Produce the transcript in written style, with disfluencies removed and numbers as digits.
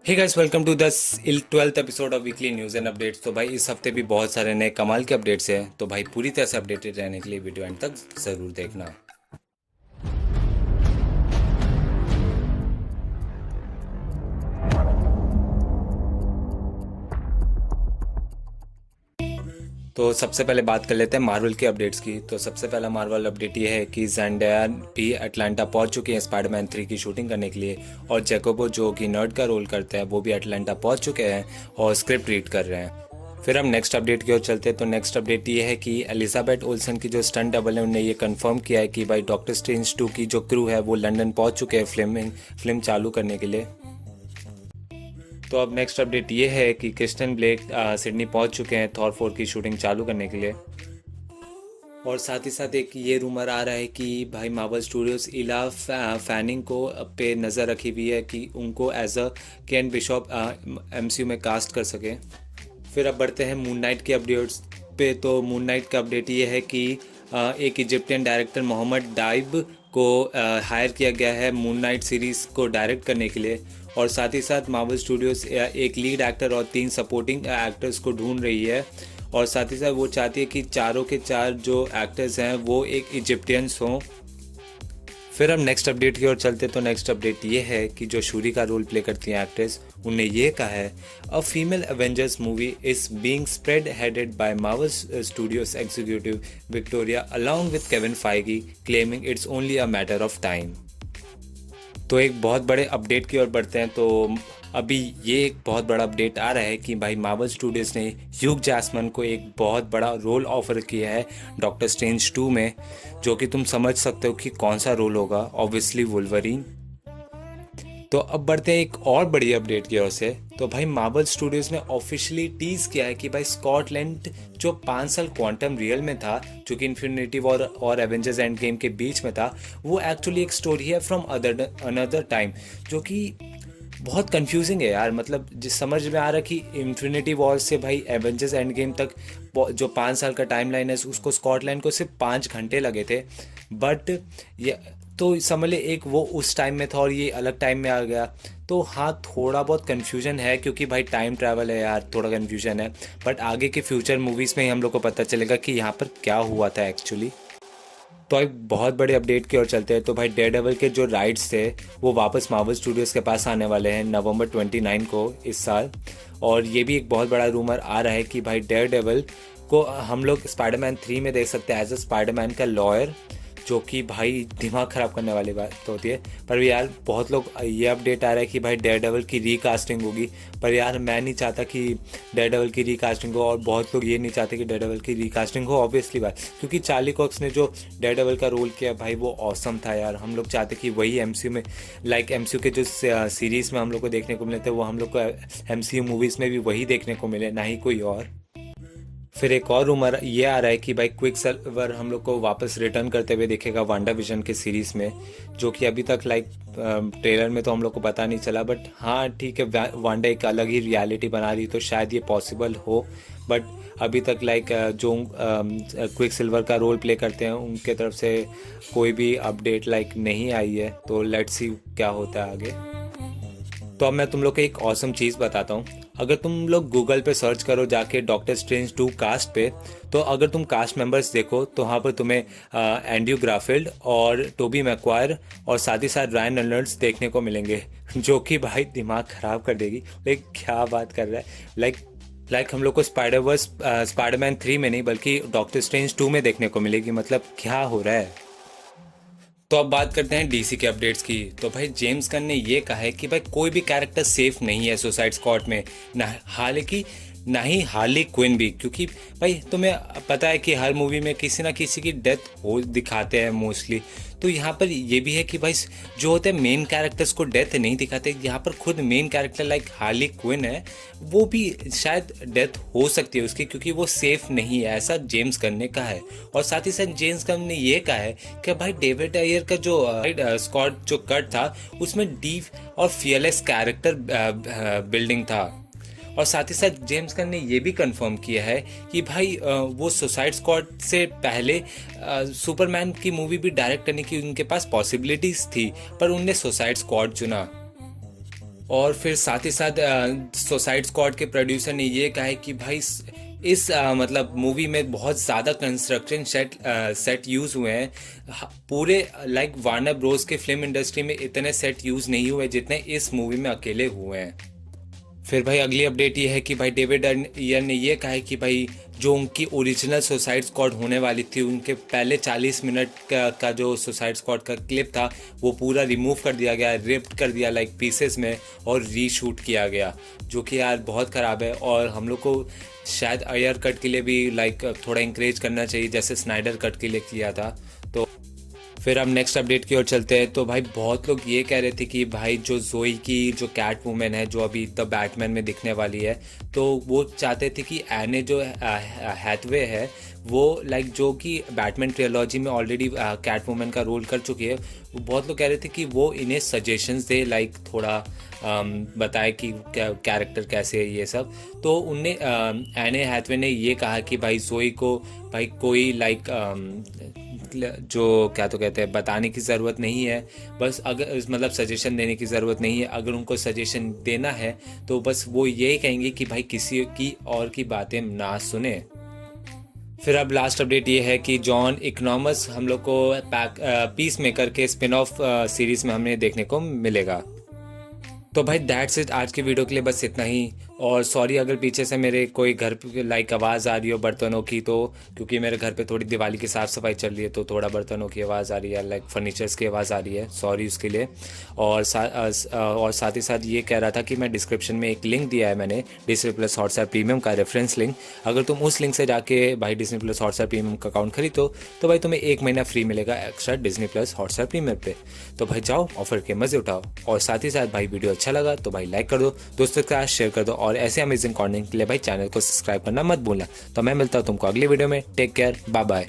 Hey guys, welcome to the 12th episode of weekly news and updates. तो भाई इस हफ्ते भी बहुत सारे नए कमाल के अपडेट्स हैं, तो भाई पूरी तरह से अपडेटेड रहने के लिए वीडियो एंड तक ज़रूर देखना। तो सबसे पहले बात कर लेते हैं मार्वल के अपडेट्स की। तो सबसे पहला मार्वल अपडेट ये है कि ज़ेंडाया भी अटलांटा पहुंच चुके हैं स्पाइडरमैन 3 की शूटिंग करने के लिए, और जैकोबो जो कि नर्ड का रोल करते हैं वो भी अटलांटा पहुंच चुके हैं और स्क्रिप्ट रीड कर रहे हैं। फिर हम नेक्स्ट अपडेट की ओर चलते हैं। तो नेक्स्ट अपडेट ये है कि एलिजाबेथ ओल्सन की जो स्टंट डबल है उन्होंने ये कंफर्म किया है कि भाई डॉक्टर स्ट्रेंज 2 की जो क्रू है वो लंदन पहुंच चुके हैं फिल्म चालू करने के लिए। तो अब नेक्स्ट अपडेट ये है कि क्रिस्टियन ब्लेक सिडनी पहुंच चुके हैं थॉर 4 की शूटिंग चालू करने के लिए। और साथ ही साथ एक ये रूमर आ रहा है कि भाई मार्वल स्टूडियोज इला फैनिंग को पे नज़र रखी हुई है कि उनको as a Kate Bishop MCU में कास्ट कर सके। फिर अब बढ़ते हैं मून नाइट के अपडेट्स पे। तो मून नाइट का अपडेट ये है कि एक इजिप्टियन डायरेक्टर मोहम्मद डाइब को हायर किया गया है मून नाइट सीरीज़ को डायरेक्ट करने के लिए। और साथ ही साथ मार्वल स्टूडियोज एक लीड एक्टर और 3 सपोर्टिंग एक्टर्स को ढूंढ रही है, और साथ ही साथ वो चाहती है कि चारों के चार जो एक्टर्स हैं वो एक इजिप्टियंस हों। फिर हम नेक्स्ट अपडेट की ओर चलते। तो नेक्स्ट अपडेट ये है कि जो शूरी का रोल प्ले करती हैं एक्ट्रेस, उन्होंने ये कहा है a female Avengers movie is being spread headed by Marvel studios executive Victoria along with Kevin Feige, claiming it's only a matter of time. तो एक बहुत बड़े अपडेट की ओर बढ़ते हैं। तो अभी ये एक बहुत बड़ा अपडेट आ रहा है कि भाई मार्वल स्टूडियोज ने ह्यूग जैकमैन को एक बहुत बड़ा रोल ऑफर किया है डॉक्टर स्ट्रेंज 2 में, जो कि तुम समझ सकते हो कि कौन सा रोल होगा, ऑब्वियसली वुल्वरीन। तो अब बढ़ते हैं एक और बड़ी अपडेट की ओर से। तो भाई मार्वल स्टूडियोज ने ऑफिशियली टीज किया है कि भाई स्कॉटलैंड जो 5 साल क्वांटम रियल में था, जो कि इन्फिनिटी वॉर और एवेंजर्स एंड गेम के बीच में था, वो एक्चुअली एक स्टोरी है फ्रॉम अनदर टाइम, जो कि बहुत कंफ्यूजिंग है यार। मतलब जिस समझ में आ रहा कि इन्फिनिटी वॉर से भाई एवेंजर्स एंड गेम तक जो 5 साल का टाइम लाइन है उसको स्कॉटलैंड को सिर्फ 5 घंटे लगे थे, बट ये तो समझ ले एक वो उस टाइम में था और ये अलग टाइम में आ गया। तो हाँ, थोड़ा बहुत कन्फ्यूजन है क्योंकि भाई टाइम ट्रैवल है यार, थोड़ा कन्फ्यूजन है, बट आगे के फ्यूचर मूवीज़ में ही हम लोग को पता चलेगा कि यहाँ पर क्या हुआ था एक्चुअली। तो एक बहुत बड़े अपडेट की ओर चलते हैं। तो भाई डेयरडेविल के जो राइट्स थे वो वापस मार्वल स्टूडियोज़ के पास आने वाले हैं नवंबर 29 को इस साल। और ये भी एक बहुत बड़ा रूमर आ रहा है कि भाई डेयरडेविल को हम लोग स्पाइडरमैन 3 में देख सकते हैं एज अ स्पाइडरमैन का लॉयर, जो कि भाई दिमाग ख़राब करने वाली बात तो होती है। पर यार बहुत लोग ये अपडेट आ रहा है कि भाई डेयरडेविल की रीकास्टिंग होगी, पर यार मैं नहीं चाहता कि डेयरडेविल की रीकास्टिंग हो, और बहुत लोग ये नहीं चाहते कि डेयरडेविल की रीकास्टिंग हो, ऑब्वियसली बात, क्योंकि चार्ली कॉक्स ने जो डेयरडेविल का रोल किया भाई वो ऑसम था यार। हम लोग चाहते कि वही एमसीयू में, लाइक एमसीयू के जो सीरीज़ में हम लोग को देखने को मिले थे वो हम लोग को एमसीयू मूवीज़ में भी वही देखने को मिले, ना ही कोई और। फिर एक और रूमर ये आ रहा है कि भाई क्विक सिल्वर हम लोग को वापस रिटर्न करते हुए दिखेगा वांडा विजन के सीरीज़ में, जो कि अभी तक लाइक ट्रेलर में तो हम लोग को पता नहीं चला, बट हाँ ठीक है, वांडा एक अलग ही रियलिटी बना रही तो शायद ये पॉसिबल हो। बट अभी तक लाइक जो क्विक सिल्वर का रोल प्ले करते हैं उनके तरफ से कोई भी अपडेट लाइक नहीं आई है, तो लेट्स सी क्या होता है आगे। तो अब मैं तुम लोग को एक ऑसम चीज़ बताता हूँ। अगर तुम लोग गूगल पे सर्च करो जाके डॉक्टर स्ट्रेंज 2 कास्ट पे, तो अगर तुम कास्ट मेंबर्स देखो तो वहाँ पर तुम्हें एंड्रयू गारफील्ड और टोबी मैगवायर और साथ ही साथ रायन रेनॉल्ड्स देखने को मिलेंगे, जो कि भाई दिमाग ख़राब कर देगी। लाइक क्या बात कर रहा है, लाइक हम लोग को स्पाइडरमैन 3 में नहीं बल्कि डॉक्टर स्ट्रेंज 2 में देखने को मिलेगी। मतलब क्या हो रहा है। तो अब बात करते हैं डीसी के अपडेट्स की। तो भाई जेम्स गन ने ये कहा है कि भाई कोई भी कैरेक्टर सेफ नहीं है सुसाइड स्क्वाड में, ना हालांकि ना ही हार्ली क्विन भी, क्योंकि भाई तुम्हें पता है कि हर मूवी में किसी ना किसी की डेथ हो दिखाते हैं मोस्टली। तो यहाँ पर ये भी है कि भाई जो होते हैं मेन कैरेक्टर्स को डेथ नहीं दिखाते, यहाँ पर खुद main character like Harley Quinn है वो भी शायद डेथ हो सकती है उसकी, क्योंकि वो सेफ नहीं है, ऐसा जेम्स गन ने कहा है। और साथ ही साथ जेम्स गन ने ये कहा है कि भाई डेविड अय्यर का जो स्क्वाड जो कट था उसमें डीप और फियरलेस कैरेक्टर बिल्डिंग था। और साथ ही साथ जेम्स गन ने ये भी कंफर्म किया है कि भाई वो सुसाइड स्क्वाड से पहले सुपरमैन की मूवी भी डायरेक्ट करने की उनके पास पॉसिबिलिटीज थी, पर उनने सुसाइड स्क्वाड चुना। और फिर साथ ही साथ सुसाइड स्क्वाड के प्रोड्यूसर ने ये कहा है कि भाई इस मतलब मूवी में बहुत ज़्यादा कंस्ट्रक्शन सेट यूज़ हुए हैं। पूरे लाइक वार्नर ब्रोस के फिल्म इंडस्ट्री में इतने सेट यूज़ नहीं हुए जितने इस मूवी में अकेले हुए हैं। फिर भाई अगली अपडेट ये है कि भाई डेविड एयर ने ये कहा है कि भाई जो उनकी ओरिजिनल सुसाइड स्क्वाड होने वाली थी, उनके पहले 40 मिनट का जो सुसाइड स्क्वाड का क्लिप था वो पूरा रिमूव कर दिया गया, रिप्ड कर दिया लाइक पीसेस में और रीशूट किया गया, जो कि यार बहुत ख़राब है। और हम लोग को शायद अयर कट के लिए भी लाइक थोड़ा इंकरेज करना चाहिए जैसे स्नाइडर कट के लिए किया था। तो फिर हम नेक्स्ट अपडेट की ओर चलते हैं। तो भाई बहुत लोग ये कह रहे थे कि भाई जो जोई की जो कैट वुमेन है जो अभी द बैटमैन में दिखने वाली है, तो वो चाहते थे कि एने जो हैथवे है वो लाइक जो कि बैटमैन ट्रिलॉजी में ऑलरेडी कैट वुमेन का रोल कर चुकी है, वो बहुत लोग कह रहे थे कि वो इन्हें सजेशंस दे, लाइक थोड़ा बताए कि कैरेक्टर कैसे है ये सब। तो उनने एने हैथवे ने ये कहा कि भाई जोई को भाई कोई लाइक जो क्या तो कहते हैं बताने की ज़रूरत नहीं है, बस अगर मतलब सजेशन देने की ज़रूरत नहीं है। अगर उनको सजेशन देना है तो बस वो यही कहेंगे कि भाई किसी की और की बातें ना सुने। फिर अब लास्ट अपडेट ये है कि जॉन इकोनॉमस हम लोग को पीस मेकर के स्पिन ऑफ सीरीज़ में हमें देखने को मिलेगा। तो भाई दैट्स इट, आज के वीडियो के लिए बस इतना ही। और सॉरी अगर पीछे से मेरे कोई घर पे लाइक आवाज़ आ रही हो बर्तनों की, तो क्योंकि मेरे घर पे थोड़ी दिवाली की साफ़ सफाई चल रही है तो थोड़ा बर्तनों की आवाज़ आ रही है, लाइक फर्नीचर्स की आवाज़ आ रही है, सॉरी उसके लिए। और साथ ही साथ ये कह रहा था कि मैं डिस्क्रिप्शन में एक लिंक दिया है मैंने डिस्नी प्लस हॉटस्टार प्रीमियम का रेफरेंस लिंक, अगर तुम उस लिंक से जाके भाई डिस्नी प्लस हॉटस्टार प्रीमियम का अकाउंट खरीदो तो भाई तुम्हें 1 महीना फ्री मिलेगा extra Disney plus Hotstar premium पे। तो भाई जाओ ऑफर के मज़े उठाओ। और साथ ही साथ भाई वीडियो अच्छा लगा तो भाई लाइक कर दो, दोस्तों के साथ शेयर कर दो, और ऐसे अमेजिंग कंटेंट के लिए भाई चैनल को सब्सक्राइब करना मत भूलना। तो मैं मिलता हूँ तुमको अगली वीडियो में। Take care, bye bye.